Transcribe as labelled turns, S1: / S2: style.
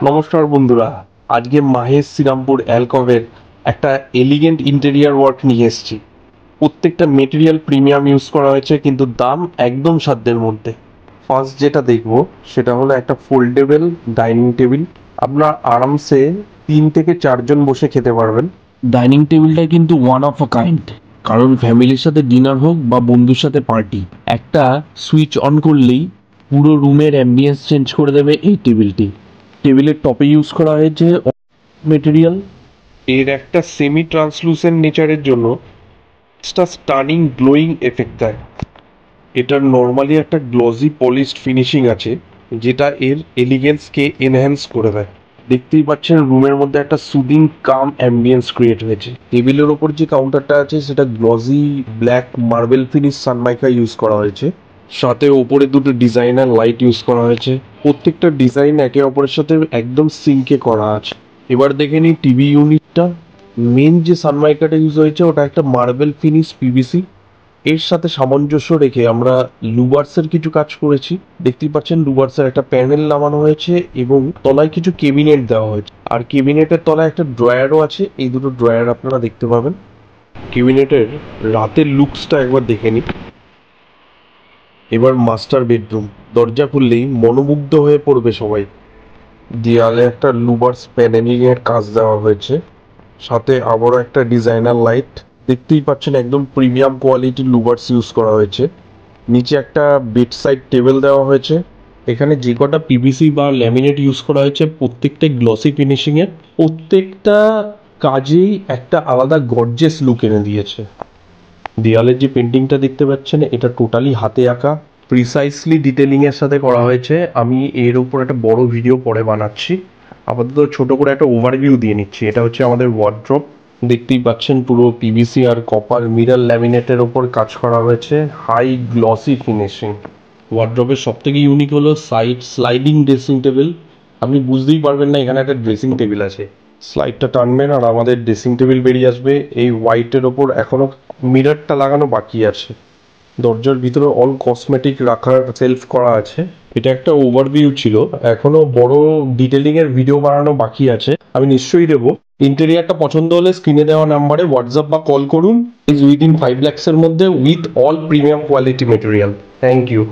S1: নমস্কার বন্ধুরা, আজকে মাহেশ শ্রীরামপুর অ্যালকভের একটা এলিগেন্ট ইন্টেরিয়ার ওয়ার্ক নিয়ে এসেছি। প্রত্যেকটা মেটেরিয়াল প্রিমিয়াম ইউজ করা হয়েছে, কিন্তু দাম একদম সাধ্যের মধ্যে। ফার্স্ট যেটা দেখবো সেটা হলো একটা ফোল্ডেবল ডাইনিং টেবিল। আপনার আরামসে 3 থেকে 4 জন বসে খেতে পারবেন। ডাইনিং টেবিলটা কিন্তু ওয়ান অফ আ কাইন্ড, কারণ ফ্যামিলির সাথে ডিনার হোক বা বন্ধুর সাথে পার্টি, একটা সুইচ অন করলেই পুরো রুমের অ্যাম্বিয়েন্স চেঞ্জ করে দেবে এই টেবিলটি। টেবিলের টপে ইউজ করা হয়েছে মেটেরিয়াল। এর একটা সেমি ট্রান্সলুসেন্ট নেচারের জন্য একটা স্টানিং গ্লোয়িং এফেক্ট দেয়। এটার নর্মালি একটা গ্লসি পলিশড ফিনিশিং আছে, যেটা এর এলিগেন্সকে এনহ্যান্স করে দেয়। দেখতেই পাচ্ছেন রুমের মধ্যে একটা সুদিং কাম অ্যাম্বিয়েন্স ক্রিয়েট হয়েছে। টেবিলের ওপর যে কাউন্টারটা আছে সেটা glossy black marble finish Sunmica use করা হয়েছে। সাথে ওপরে দুটো ডিজাইনার লাইট ইউজ করা হয়েছে। প্রত্যেকটা ডিজাইন একে অপরের সাথে একদম সিঙ্কে করা আছে। এবার দেখে নিই টিভি ইউনিটটা। মেন যে সানমাইকাটা ইউজ হয়েছে ওটা একটা মার্বেল ফিনিশ পিভিসি। এর সাথে সামঞ্জস্য রেখে আমরা লুবার্সের কিছু কাজ করেছি। দেখতেই পাচ্ছেন লুবার্সের একটা প্যানেল নামানো হয়েছে এবং তলায় কিছু কেবিনেট দেওয়া হয়েছে, আর কেবিনেটের তলায় একটা ড্রয়ারও আছে। এই দুটো ড্রয়ার আপনারা দেখতে পাবেন। কেবিনেটের রাতের লুকসটা একবার দেখে নিই। এবার মাস্টার বেডরুম। দরজা খুললেই মনোমুগ্ধ হয়ে পড়বে সবাই। দেয়ালে একটা লুবার্স প্যানেলিং এর কাজ দেওয়া হয়েছে, সাথে আবারও একটা ডিজাইনার লাইট। দেখতেই পাচ্ছেন একদম প্রিমিয়াম কোয়ালিটির লুবার্স ইউজ করা হয়েছে। নিচে একটা বেড সাইড টেবিল দেওয়া হয়েছে। এখানে যে কটা পিভিসি বা ল্যামিনেট ইউজ করা হয়েছে প্রত্যেকটাই গ্লসি ফিনিশিং এর। প্রত্যেকটা কাজেই একটা আলাদা গর্জিয়াস লুক এনে দিয়েছে। দেয়ালের যে পেন্টিংটা দেখতে পাচ্ছেন এটা টোটালি হাতে আঁকা, প্রিসাইসলি ডিটেলিং এর সাথে করা হয়েছে। আমি এর উপর একটা বড় ভিডিও পরে বানাচ্ছি, আপাতত ছোট করে একটা ওভারভিউ দিয়ে নিচ্ছি। এটা হচ্ছে আমাদের ওয়ার্ড্রপ। দেখতেই পাচ্ছেন পুরো পিভিসি আর কপার মিরর ল্যামিনেটের ওপর কাজ করা হয়েছে, হাই গ্লসি ফিনিশিং। ওয়ার্ড্রপের সব থেকে ইউনিক হলো সাইড স্লাইডিং ড্রেসিং টেবিল। আপনি বুঝতেই পারবেন না এখানে একটা ড্রেসিং টেবিল আছে। স্লাইডটা টানবেন আর আমাদের ড্রেসিং টেবিল বেরিয়ে আসবে। এই হোয়াইটের ওপর এখনো মিররটা লাগানো বাকি আছে। দরজার ভিতরে অল কসমেটিক রাখার সেলফ করা আছে। এটা একটা ওভারভিউ ছিল, এখনো বড় ডিটেলিং এর ভিডিও বানানো বাকি আছে, আমি নিশ্চয়ই দেবো। ইন্টেরিয়ারটা পছন্দ হলে স্ক্রিনে দেওয়া নাম্বারে হোয়াটসঅ্যাপ বা কল করুন। ইজ উইদিন 5 lakhs এর মধ্যে with all premium quality material. Thank you.